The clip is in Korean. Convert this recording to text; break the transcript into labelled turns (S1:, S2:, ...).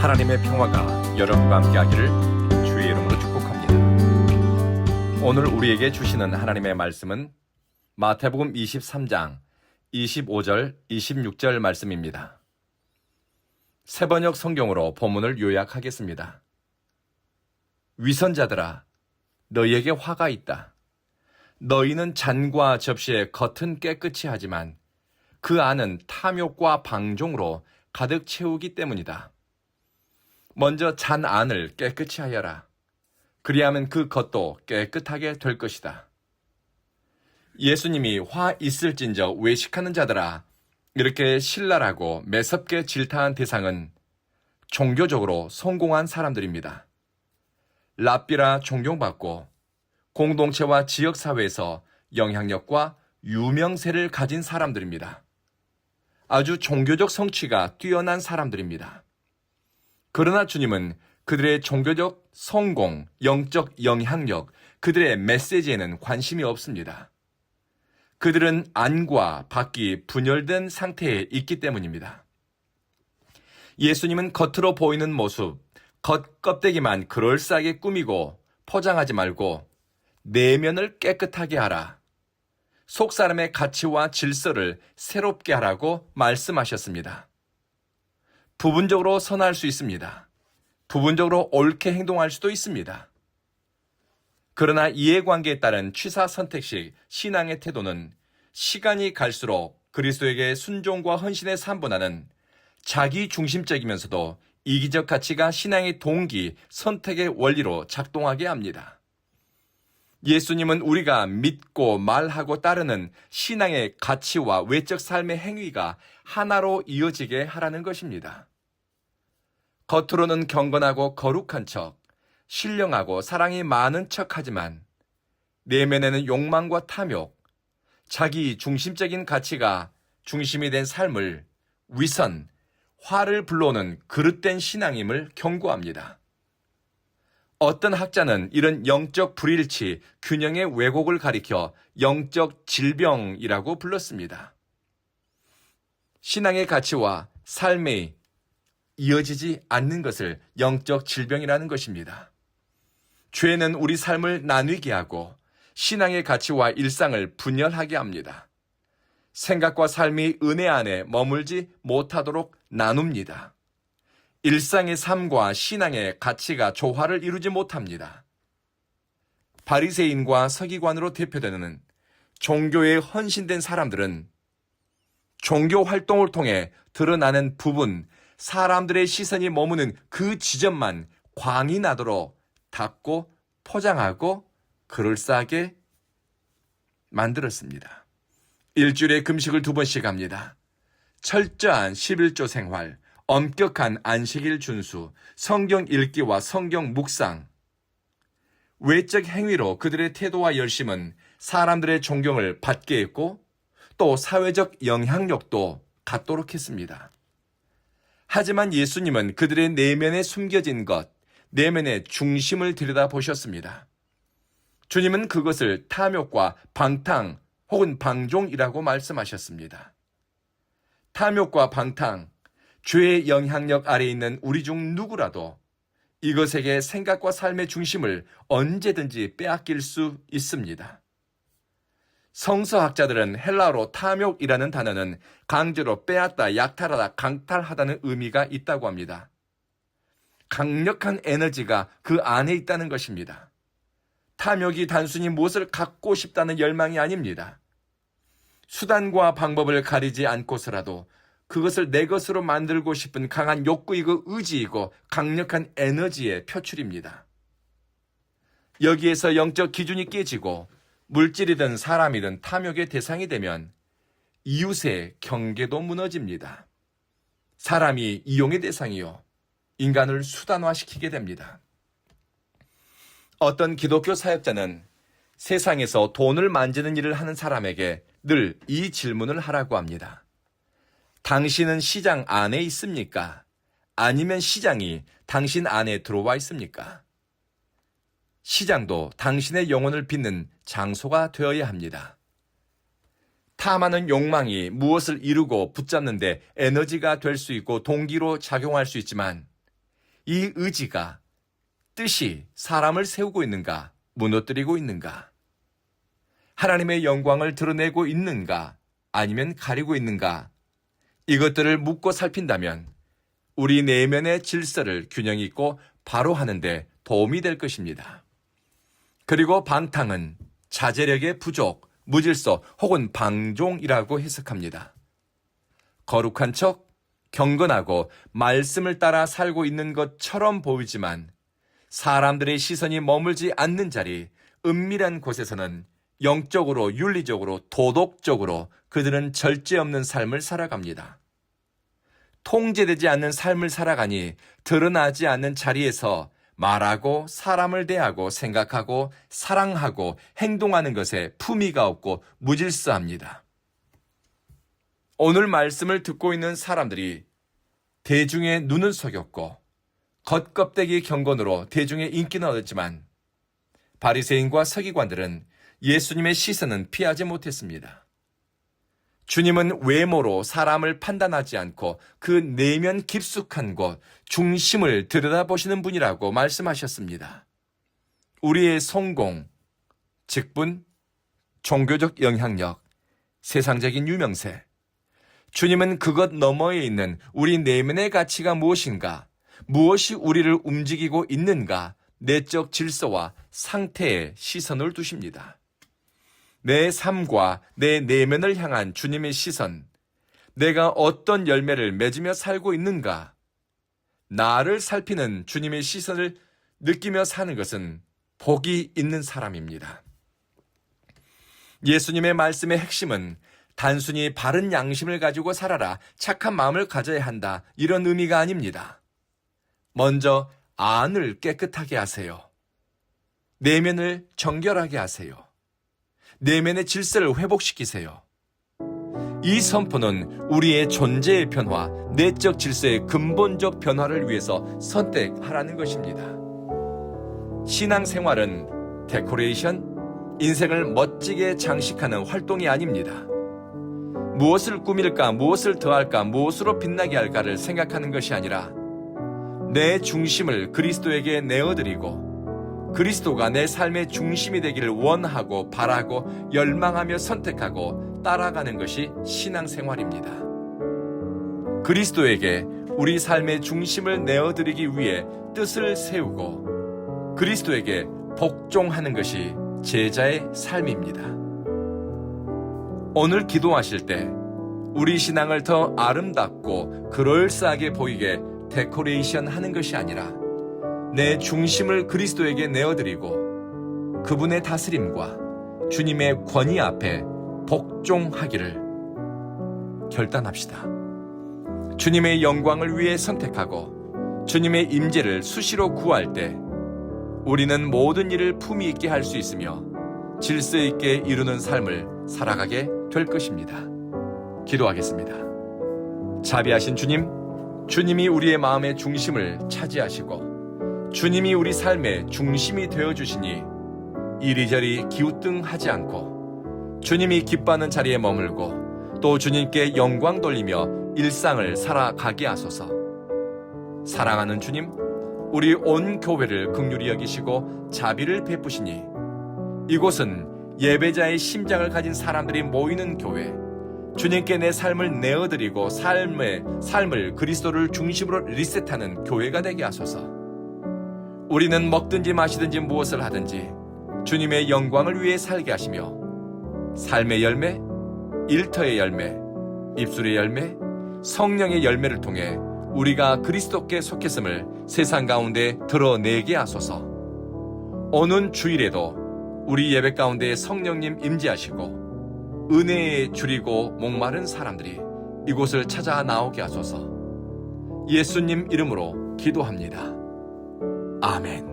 S1: 하나님의 평화가 여러분과 함께하기를 주의 이름으로 축복합니다. 오늘 우리에게 주시는 하나님의 말씀은 마태복음 23장 25절 26절 말씀입니다. 새번역 성경으로 본문을 요약하겠습니다. 위선자들아, 너희에게 화가 있다. 너희는 잔과 접시의 겉은 깨끗이 하지만 그 안은 탐욕과 방종으로 가득 채우기 때문이다. 먼저 잔 안을 깨끗이 하여라. 그리하면 그 겉도 깨끗하게 될 것이다. 예수님이 화 있을진저 외식하는 자들아, 이렇게 신랄하고 매섭게 질타한 대상은 종교적으로 성공한 사람들입니다. 랍비라 존경받고 공동체와 지역사회에서 영향력과 유명세를 가진 사람들입니다. 아주 종교적 성취가 뛰어난 사람들입니다. 그러나 주님은 그들의 종교적 성공, 영적 영향력, 그들의 메시지에는 관심이 없습니다. 그들은 안과 밖이 분열된 상태에 있기 때문입니다. 예수님은 겉으로 보이는 모습, 겉껍데기만 그럴싸하게 꾸미고 포장하지 말고 내면을 깨끗하게 하라. 속 사람의 가치와 질서를 새롭게 하라고 말씀하셨습니다. 부분적으로 선할 수 있습니다. 부분적으로 옳게 행동할 수도 있습니다. 그러나 이해관계에 따른 취사 선택식 신앙의 태도는 시간이 갈수록 그리스도에게 순종과 헌신의 산분하는 자기 중심적이면서도 이기적 가치가 신앙의 동기, 선택의 원리로 작동하게 합니다. 예수님은 우리가 믿고 말하고 따르는 신앙의 가치와 외적 삶의 행위가 하나로 이어지게 하라는 것입니다. 겉으로는 경건하고 거룩한 척, 신령하고 사랑이 많은 척하지만 내면에는 욕망과 탐욕, 자기 중심적인 가치가 중심이 된 삶을 위선, 화를 불러오는 그릇된 신앙임을 경고합니다. 어떤 학자는 이런 영적 불일치, 균형의 왜곡을 가리켜 영적 질병이라고 불렀습니다. 신앙의 가치와 삶의 이어지지 않는 것을 영적 질병이라는 것입니다. 죄는 우리 삶을 나뉘게 하고 신앙의 가치와 일상을 분열하게 합니다. 생각과 삶이 은혜 안에 머물지 못하도록 나눕니다. 일상의 삶과 신앙의 가치가 조화를 이루지 못합니다. 바리새인과 서기관으로 대표되는 종교에 헌신된 사람들은 종교 활동을 통해 드러나는 부분, 사람들의 시선이 머무는 그 지점만 광이 나도록 닦고 포장하고 그럴싸하게 만들었습니다. 일주일에 금식을 2번씩 합니다. 철저한 11조 생활, 엄격한 안식일 준수, 성경 읽기와 성경 묵상, 외적 행위로 그들의 태도와 열심은 사람들의 존경을 받게 했고 또 사회적 영향력도 갖도록 했습니다. 하지만 예수님은 그들의 내면에 숨겨진 것, 내면의 중심을 들여다보셨습니다. 주님은 그것을 탐욕과 방탕 혹은 방종이라고 말씀하셨습니다. 탐욕과 방탕, 죄의 영향력 아래에 있는 우리 중 누구라도 이것에게 생각과 삶의 중심을 언제든지 빼앗길 수 있습니다. 성서학자들은 헬라어로 탐욕이라는 단어는 강제로 빼앗다, 약탈하다, 강탈하다는 의미가 있다고 합니다. 강력한 에너지가 그 안에 있다는 것입니다. 탐욕이 단순히 무엇을 갖고 싶다는 열망이 아닙니다. 수단과 방법을 가리지 않고서라도 그것을 내 것으로 만들고 싶은 강한 욕구이고 의지이고 강력한 에너지의 표출입니다. 여기에서 영적 기준이 깨지고 물질이든 사람이든 탐욕의 대상이 되면 이웃의 경계도 무너집니다. 사람이 이용의 대상이요, 인간을 수단화시키게 됩니다. 어떤 기독교 사역자는 세상에서 돈을 만지는 일을 하는 사람에게 늘 이 질문을 하라고 합니다. 당신은 시장 안에 있습니까? 아니면 시장이 당신 안에 들어와 있습니까? 시장도 당신의 영혼을 빚는 장소가 되어야 합니다. 탐하는 욕망이 무엇을 이루고 붙잡는 데 에너지가 될 수 있고 동기로 작용할 수 있지만 이 의지가, 뜻이 사람을 세우고 있는가, 무너뜨리고 있는가? 하나님의 영광을 드러내고 있는가, 아니면 가리고 있는가? 이것들을 묻고 살핀다면 우리 내면의 질서를 균형 있고 바로 하는데 도움이 될 것입니다. 그리고 방탕은 자제력의 부족, 무질서 혹은 방종이라고 해석합니다. 거룩한 척, 경건하고 말씀을 따라 살고 있는 것처럼 보이지만 사람들의 시선이 머물지 않는 자리, 은밀한 곳에서는 영적으로, 윤리적으로, 도덕적으로 그들은 절제 없는 삶을 살아갑니다. 통제되지 않는 삶을 살아가니 드러나지 않는 자리에서 말하고 사람을 대하고 생각하고 사랑하고 행동하는 것에 품위가 없고 무질서합니다. 오늘 말씀을 듣고 있는 사람들이 대중의 눈은 속였고 겉껍데기 경건으로 대중의 인기는 얻었지만 바리새인과 서기관들은 예수님의 시선은 피하지 못했습니다. 주님은 외모로 사람을 판단하지 않고 그 내면 깊숙한 곳, 중심을 들여다보시는 분이라고 말씀하셨습니다. 우리의 성공, 직분, 종교적 영향력, 세상적인 유명세, 주님은 그것 너머에 있는 우리 내면의 가치가 무엇인가, 무엇이 우리를 움직이고 있는가, 내적 질서와 상태에 시선을 두십니다. 내 삶과 내 내면을 향한 주님의 시선, 내가 어떤 열매를 맺으며 살고 있는가, 나를 살피는 주님의 시선을 느끼며 사는 것은 복이 있는 사람입니다. 예수님의 말씀의 핵심은 단순히 바른 양심을 가지고 살아라, 착한 마음을 가져야 한다, 이런 의미가 아닙니다. 먼저 안을 깨끗하게 하세요. 내면을 정결하게 하세요. 내면의 질서를 회복시키세요. 이 선포는 우리의 존재의 변화, 내적 질서의 근본적 변화를 위해서 선택하라는 것입니다. 신앙생활은 데코레이션, 인생을 멋지게 장식하는 활동이 아닙니다. 무엇을 꾸밀까, 무엇을 더할까, 무엇으로 빛나게 할까를 생각하는 것이 아니라 내 중심을 그리스도에게 내어드리고 그리스도가 내 삶의 중심이 되기를 원하고 바라고 열망하며 선택하고 따라가는 것이 신앙생활입니다. 그리스도에게 우리 삶의 중심을 내어드리기 위해 뜻을 세우고 그리스도에게 복종하는 것이 제자의 삶입니다. 오늘 기도하실 때 우리 신앙을 더 아름답고 그럴싸하게 보이게 데코레이션 하는 것이 아니라 내 중심을 그리스도에게 내어드리고 그분의 다스림과 주님의 권위 앞에 복종하기를 결단합시다. 주님의 영광을 위해 선택하고 주님의 임재를 수시로 구할 때 우리는 모든 일을 품위 있게 할 수 있으며 질서 있게 이루는 삶을 살아가게 될 것입니다. 기도하겠습니다. 자비하신 주님, 주님이 우리의 마음의 중심을 차지하시고 주님이 우리 삶의 중심이 되어주시니 이리저리 기우뚱하지 않고 주님이 기뻐하는 자리에 머물고 또 주님께 영광 돌리며 일상을 살아가게 하소서. 사랑하는 주님, 우리 온 교회를 긍휼히 여기시고 자비를 베푸시니 이곳은 예배자의 심장을 가진 사람들이 모이는 교회, 주님께 내 삶을 내어드리고 삶을 그리스도를 중심으로 리셋하는 교회가 되게 하소서. 우리는 먹든지 마시든지 무엇을 하든지 주님의 영광을 위해 살게 하시며 삶의 열매, 일터의 열매, 입술의 열매, 성령의 열매를 통해 우리가 그리스도께 속했음을 세상 가운데 드러내게 하소서. 오는 주일에도 우리 예배 가운데 성령님 임재하시고 은혜에 줄이고 목마른 사람들이 이곳을 찾아 나오게 하소서. 예수님 이름으로 기도합니다. 아멘.